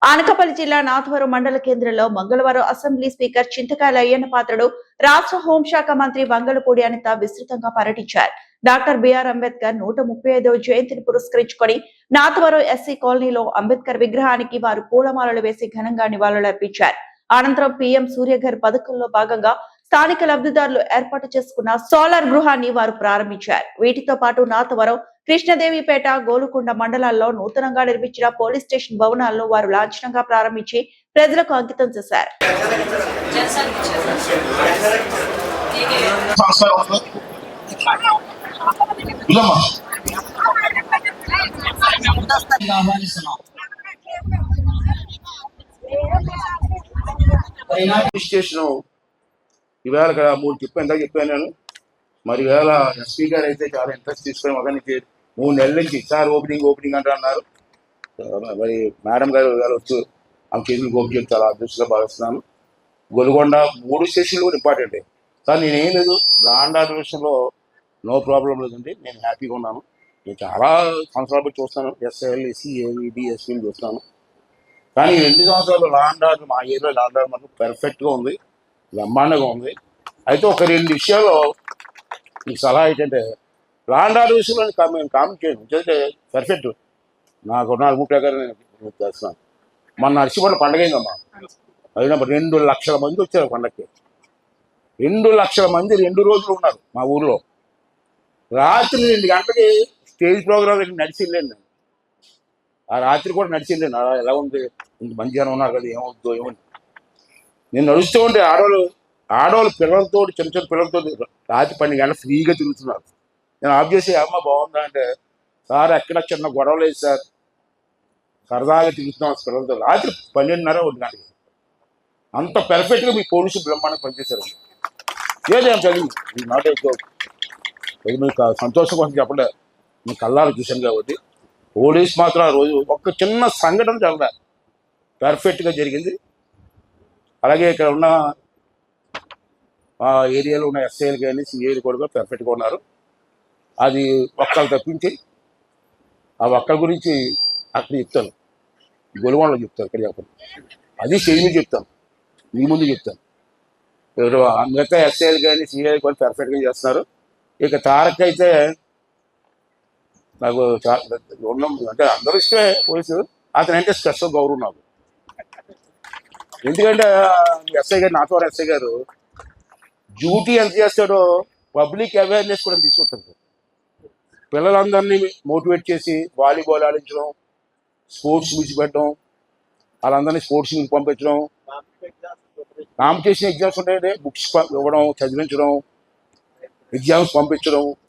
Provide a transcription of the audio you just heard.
అనకాపల్లి జిల్లా నాథవరం మండల కేంద్రంలో మంగళవారం అసెంబ్లీ స్పీకర్ చింతకాయల అయ్యన్న పాత్రుడు రాష్ట్ర హోంశాఖ మంత్రి వంగలపూడి అనిత విస్తృతంగా పర్యటించారు. డాక్టర్ బిఆర్ అంబేద్కర్ 135వ జయంతిని పురస్కరించుకొని నాథవరం ఎస్సీ కాలనీలో అంబేద్కర్ విగ్రహానికి వారు పూలమాలలు వేసి ఘనంగా నివాళులర్పించారు. అనంతరం పీఎం సూర్యఘర్ పథకంలో భాగంగా స్థానిక లబ్ధిదారులు ఏర్పాటు చేసుకున్న సోలార్ గృహాన్ని వారు ప్రారంభించారు. వీటితో పాటు నాథవరం, కృష్ణదేవిపేట, గోలుకొండ మండలాల్లో నూతనంగా నిర్మించిన పోలీస్ స్టేషన్ భవనాలను వారు లాంఛనంగా ప్రారంభించి ప్రజలకు అంకితం చేశారు. స్టేషన్ ఈవేళ ఇక్కడ 3 చెప్పాను నేను. మరి ఈవేళ ఎస్పీ గారు అయితే చాలా ఇంట్రెస్ట్ తీసుకొని ఒకరికి 3 నెలల నుంచి సార్ ఓపెనింగ్ అంటే అన్నారు. మరి మేడం గారు ఈవేళ వచ్చి ఆమె చేతులు ఓపెన్ చాలా అదృష్టంగా భావిస్తున్నాను. గొలుగొండ 3 స్టేషన్లు కూడా ఇంపార్టెంట్ సార్. నేనేం లేదు, లాండ్ ఆర్డర్ విషయంలో నో ప్రాబ్లం లేదండి. నేను హ్యాపీగా ఉన్నాను. నేను చాలా సంవత్సరాలు బట్టి చూస్తాను, ఎస్ఐఎల్, సిఏవి, డిఎస్పీని చూస్తాను. కానీ 2 సంవత్సరాలు లాండ్ ఆర్డర్ మా ఏరియాలో లాండ్ ఆర్డర్ మాకు పర్ఫెక్ట్గా ఉంది, బ్రహ్మాండంగా ఉంది. అయితే ఒక 2 విషయాల్లో మీకు సలహా ఏంటంటే, లాండ్ ఆర్డర్ విషయంలో కామెంట్ చేయను, ఎందుకంటే పర్ఫెక్ట్ నాకు నా అభిప్రాయం ప్రకారం నేను చేస్తున్నాను. మన నర్సిపల్లి పండుగ అయిందమ్మా, అయినప్పుడు 2 లక్షల మంది వచ్చారు పండగకి. 2 లక్షల మంది 2 రోజులు ఉన్నారు మా ఊర్లో. రాత్రి 2 గంటలకి స్టేజ్ ప్రోగ్రామ్ నడిచి వెళ్ళండి. ఆ రాత్రి కూడా నడిచి వెళ్ళండి. ఎలా ఉంది, ఇంత మంచి జనం ఉన్నారు కదా, ఏమవుతుందో ఏమని. నేను నడుస్తూ ఉంటే ఆడవాళ్ళు పిల్లలతో, చిన్న పిల్లలతో రాత్రి 12 గంటలు ఫ్రీగా తిరుగుతున్నారు. నేను ఆఫ్ చేసి అమ్మ బాగుందా అంటే, సార్ ఎక్కడ చిన్న గొడవ లేదు సార్, సరదాగా తిరుగుతున్నాం పిల్లలతో. రాత్రి 12:30, 1 గంటకి అంత పర్ఫెక్ట్గా మీ పోలీసు బ్రహ్మాండంగా పనిచేశారు. ఏదేం చదివి మీకు నాట్ ఇది మీకు సంతోషం కోసం చెప్పలే, మీ కళ్ళాలు చూశాను కాబట్టి. పోలీస్ మాత్రం ఆ రోజు ఒక్క చిన్న సంఘటన చాలా పర్ఫెక్ట్గా జరిగింది. అలాగే ఇక్కడ ఉన్న ఏరియాలో ఉన్న ఎస్ఐలు కానీ సిఐలు కూడా పర్ఫెక్ట్గా ఉన్నారు. అది ఒక్కళ్ళు తప్పించి ఆ ఒక్కరి గురించి అక్కడ చెప్తాను, గొలుగొండలో చెప్తాను, ఇక్కడ చెప్పండి. అది స్టేజ్ చెప్తాను, మీ ముందు చెప్తాను. మిగతా ఎస్ఐలు కానీ సిఐలు కూడా పర్ఫెక్ట్గా చేస్తున్నారు. ఇక తారక్ అయితే నాకు చాలా ఉన్నాం, అంటే అందరూ ఇష్టమే పోలీసు, అతనంటే స్పెషల్ గౌరవం నాకు. ఎందుకంటే ఎస్ఐ గారు, నాతో ఎస్ఐ గారు డ్యూటీ ఎంత చేస్తాడో పబ్లిక్ అవేర్నెస్ కూడా తీసుకొస్తారు సార్. పిల్లలందరినీ మోటివేట్ చేసి వాలీబాల్ ఆడించడం, స్పోర్ట్స్ మీట్స్ పెట్టడం, వాళ్ళందరినీ స్పోర్ట్స్ మీట్ పంపించడం, కాంపిటీషన్ ఎగ్జామ్స్ ఉంటాయంటే బుక్స్ ఇవ్వడం, చదివించడం, ఎగ్జామ్స్ పంపించడం,